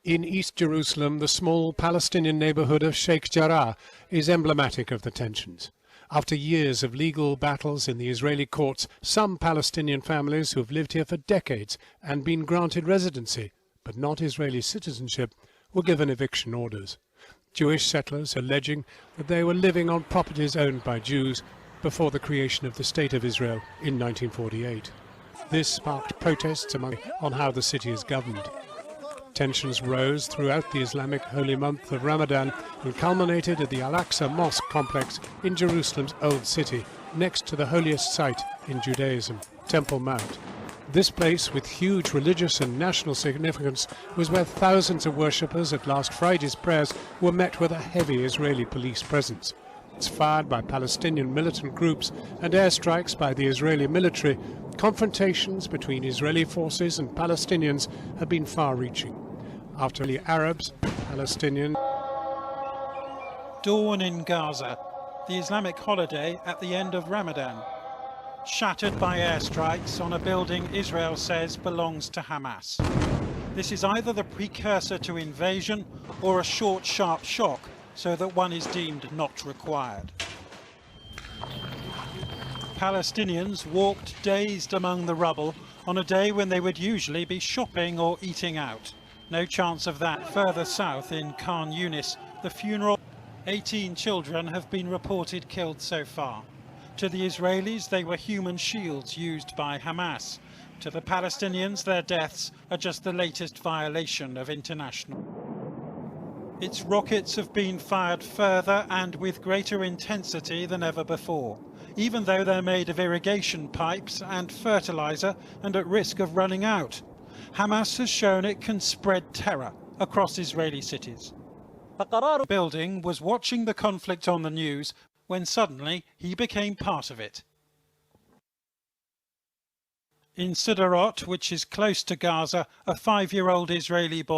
In East Jerusalem, the small Palestinian neighborhood of Sheikh Jarrah is emblematic of the tensions. After years of legal battles in the Israeli courts, some Palestinian families who have lived here for decades and been granted residency, but not Israeli citizenship, were given eviction orders. Jewish settlers alleging that they were living on properties owned by Jews before the creation of the State of Israel in 1948. This sparked protests on how the city is governed. Tensions rose throughout the Islamic holy month of Ramadan and culminated at the Al-Aqsa Mosque complex in Jerusalem's Old City, next to the holiest site in Judaism, Temple Mount. This place, with huge religious and national significance, was where thousands of worshippers at last Friday's prayers were met with a heavy Israeli police presence. It's fired by Palestinian militant groups and airstrikes by the Israeli military. Confrontations between Israeli forces and Palestinians have been far-reaching. After the Arabs, Palestinian. Dawn in Gaza, the Islamic holiday at the end of Ramadan, shattered by airstrikes on a building Israel says belongs to Hamas. This is either the precursor to invasion or a short, sharp shock, so that one is deemed not required. Palestinians walked dazed among the rubble on a day when they would usually be shopping or eating out. No chance of that further south in Khan Yunis. The funeral, 18 children have been reported killed so far. To the Israelis, they were human shields used by Hamas. To the Palestinians, their deaths are just the latest violation of international. Its rockets have been fired further and with greater intensity than ever before, even though they're made of irrigation pipes and fertilizer and at risk of running out. Hamas has shown it can spread terror across Israeli cities. The building was watching the conflict on the news when suddenly he became part of it. In Sderot, which is close to Gaza, a 5-year-old Israeli boy.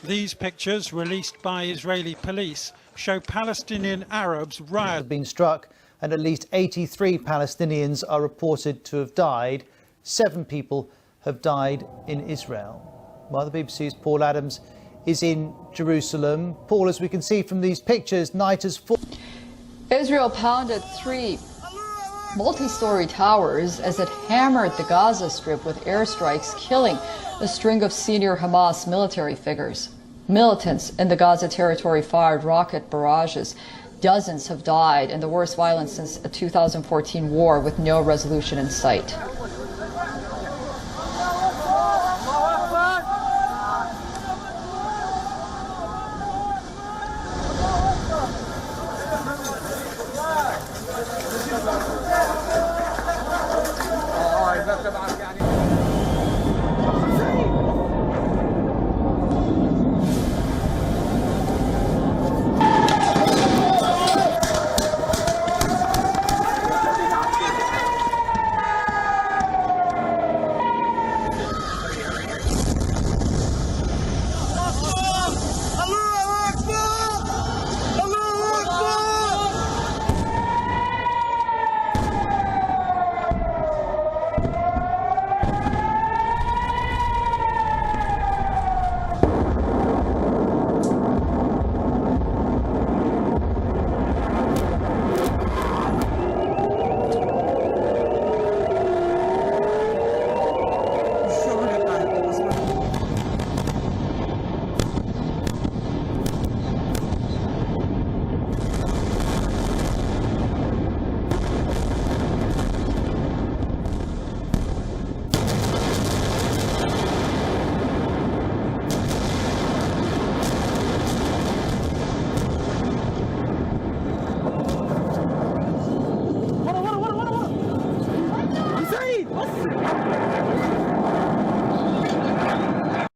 These pictures, released by Israeli police, show Palestinian Arabs riot. Have been struck and at least 83 Palestinians are reported to have died. 7 people have died in Israel. While the BBC's Paul Adams is in Jerusalem. Paul, as we can see from these pictures, night has fallen. Israel pounded 3 multi-story towers as it hammered the Gaza Strip with airstrikes, killing a string of senior Hamas military figures. Militants in the Gaza territory fired rocket barrages. Dozens have died in the worst violence since a 2014 war with no resolution in sight.